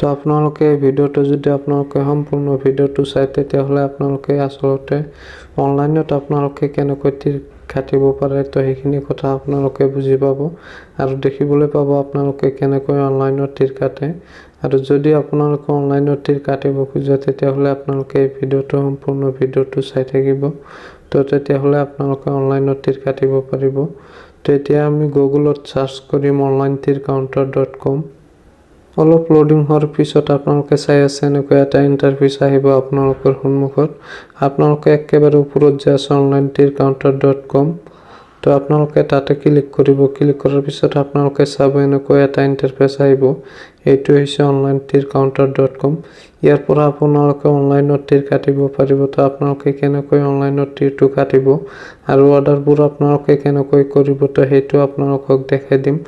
তো আপোনালোকে এই ভিডিঅ'টো যদি আপোনালোকে সম্পূৰ্ণ ভিডিঅ'টো চাই তেতিয়াহ'লে আপোনালোকে আসলতে অনলাইনত আপোনালোকে কেনেকৈ তীৰ কাটিব পাৰে তো সেইখিনি কথা আপোনালোকে বুজি পাব আৰু দেখিবলৈ পাব আপোনালোকে কেনেকৈ অনলাইনত তীৰ কাটে আৰু যদি আপোনালোকে অনলাইনত তীৰ কাটিব খোজে তেতিয়াহ'লে আপোনালোকে এই ভিডিঅ'টো সম্পূৰ্ণ ভিডিঅ'টো চাই থাকিব তো তেতিয়াহ'লে আপোনালোকে অনলাইনত তীৰ কাটিব পাৰিব। তো এতিয়া আমি গুগলত সাৰ্চ কৰিম onlinetircounter.com। অলপ লোডিং হোৱাৰ পিছত আপোনালোকে চাই আছে এনেকৈ এটা ইণ্টাৰফেচ আহিব আপোনালোকৰ সন্মুখত। আপোনালোকে একেবাৰে ওপৰত যে আছে onlinetircounter.com তো আপোনালোকে তাতে ক্লিক কৰিব। ক্লিক কৰাৰ পিছত আপোনালোকে চাব এনেকৈ এটা ইণ্টাৰফেচ আহিব। এইটো হৈছে onlinetircounter.com। ইয়াৰ পৰা আপোনালোকে অনলাইনত তীৰ কাটিব পাৰিব। তো আপোনালোকে কেনেকৈ অনলাইনত তীৰটো কাটিব আৰু অৰ্ডাৰবোৰ আপোনালোকে কেনেকৈ কৰিব তো সেইটো আপোনালোকক দেখাই দিম।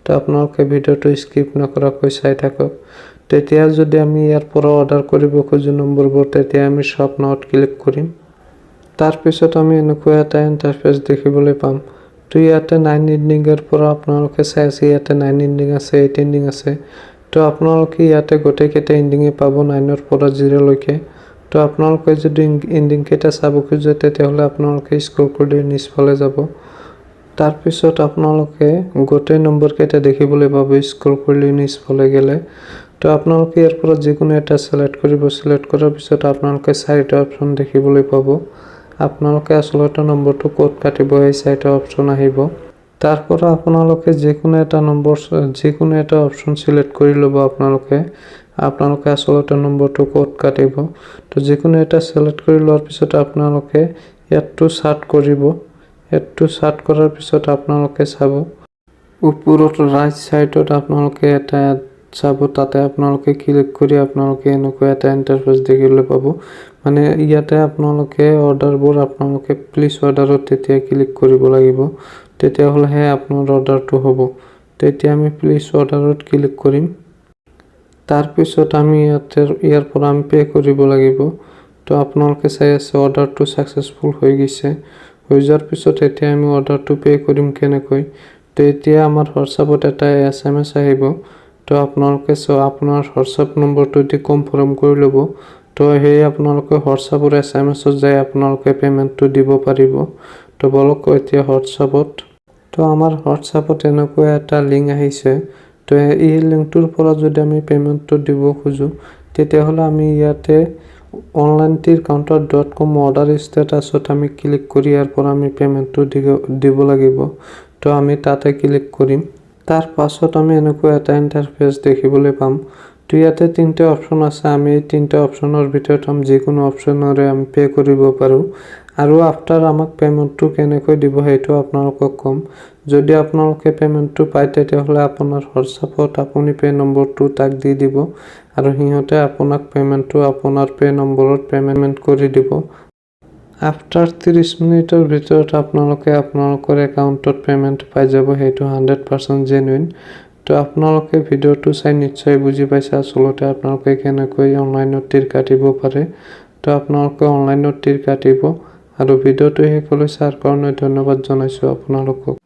তো আপোনালোকে ভিডিঅ'টো স্কিপ নকৰাকৈ চাই থাকক। তেতিয়া যদি আমি ইয়াৰ পৰা অৰ্ডাৰ কৰিব খোজো নম্বৰবোৰ তেতিয়া আমি শ্বপ নাওত ক্লিক কৰিম। তাৰ পিছত আমি এনেকৈ এটা ইণ্টাৰফেচ দেখিবলৈ পাম। তো ইয়াতে 9 এণ্ডিঙৰ পৰা আপোনালোকে চাই আছে ইয়াতে 9 এণ্ডিং আছে 8 এণ্ডিং আছে। তো আপোনালোকে ইয়াতে গোটেইকেইটা এণ্ডিঙে পাব 9ৰ পৰা 0 লৈকে। তো আপোনালোকে যদি এণ্ডিং কেইটা চাব খোজে তেতিয়াহ'লে আপোনালোকে স্ক্ৰল কৰি নিচফালে যাব। তাৰ পিছত আপোনালোকে গোটেই নম্বৰ কেইটা দেখিবলৈ পাব স্ক্ৰল কৰি নিচফালে গ'লে। তো আপোনালোকে ইয়াৰ পৰা যিকোনো এটা সিলেক্ট কৰিব। সিলেক্ট কৰাৰ পিছত আপোনালোকে 4টা অপচন দেখিবলৈ পাব। আপোনালোকে আসলতে নম্বৰটো ক'ত কাটিব এই 4টা অপচন আহিব। তাৰ পৰা আপোনালোকে যিকোনো এটা অপচন সিলেক্ট কৰি ল'ব। আপোনালোকে আসলতে নম্বৰটো ক'ত কাটিব তো যিকোনো এটা সিলেক্ট কৰি লোৱাৰ পিছত আপোনালোকে ইয়াতটো সাৰ্চ কৰিব। এডটো সাৰ্চ কৰাৰ পিছত আপোনালোকে চাব ওপৰত ৰাইট সাইডত আপোনালোকে এটা চাব তাতে আপোনালোকে ক্লিক কৰি আপোনালোকে এনেকৈ এটা ইণ্টাৰফেচ দেখিবলৈ পাব। মানে ইয়াতে আপোনালোকে অৰ্ডাৰবোৰ আপোনালোকে প্লিজ অৰ্ডাৰত তেতিয়া ক্লিক কৰিব লাগিব তেতিয়াহ'লেহে আপোনাৰ অৰ্ডাৰটো হ'ব। তেতিয়া আমি প্লিজ অৰ্ডাৰত ক্লিক কৰিম। তাৰ পিছত আমি ইয়াৰ পৰা আমি পে কৰিব লাগিব। তো আপোনালোকে চাই আছে অৰ্ডাৰটো সাকসেসফুল হৈ গৈছে। হৈ যোৱাৰ পিছত এতিয়া আমি অৰ্ডাৰটো পে কৰিম কেনেকৈ। তো এতিয়া আমাৰ হোৱাটছআপত এটা SMS আহিব। তো আপোনালোকে আপোনাৰ হোৱাটছআপ নম্বৰটো দি কনফাৰ্ম কৰি ল'ব। তো সেই আপোনালোকে হোৱাটছআপৰ SMS-ত যাই আপোনালোকে পেমেন্টটো দিব পাৰিব। তো বলক এতিয়া হোৱাটছআপত তো আমাৰ হোৱাটছআপত এনেকৈ এটা লিংক আহিছে। তো এই লিংকটোৰ পৰা যদি আমি পেমেন্টটো দিব খোজো তেতিয়াহ'লে আমি ইয়াতে onlinetircounter.com অৰ্ডাৰ ষ্টেটাছত আমি ক্লিক কৰি ইয়াৰ পৰা আমি পেমেন্টটো দিব লাগিব। তো আমি তাতে ক্লিক কৰিম। তাৰ পাছত আমি এনেকৈ এটা ইণ্টাৰফেচ দেখিবলৈ পাম। তো ইয়াতে 3টা অপচন আছে। আমি এই 3টা অপচনৰ ভিতৰত যিকোনো অপচনৰে আমি পে কৰিব পাৰোঁ আৰু আফটাৰ আমাক পেমেন্টটো কেনেকৈ দিব সেইটো আপোনালোকক কম। যদি আপোনালোকে পেমেন্টটো পায় তেতিয়াহ'লে আপোনাৰ হোৱাটছআপত আপুনি পে নম্বৰটো তাক দি দিব আৰু সিহঁতে আপোনাক পেমেন্টটো আপোনাৰ পে নম্বৰত পেমেন্ট কৰি দিব। আফটাৰ 30 মিনিটৰ ভিতৰত আপোনালোকে আপোনালোকৰ একাউণ্টত পেমেন্ট পাই যাব। সেইটো 100% জেনুইন। তো আপোনালোকে ভিডিঅ'টো চাই নিশ্চয় বুজি পাইছে আসলতে আপোনালোকে কেনেকৈ অনলাইনত তীৰ কাটিব পাৰে। তো আপোনালোকে অনলাইনত তীৰ কাটিব আৰু ভিডিঅ'টো শেষলৈ চাৰ কাৰণে ধন্যবাদ জনাইছোঁ আপোনালোকক।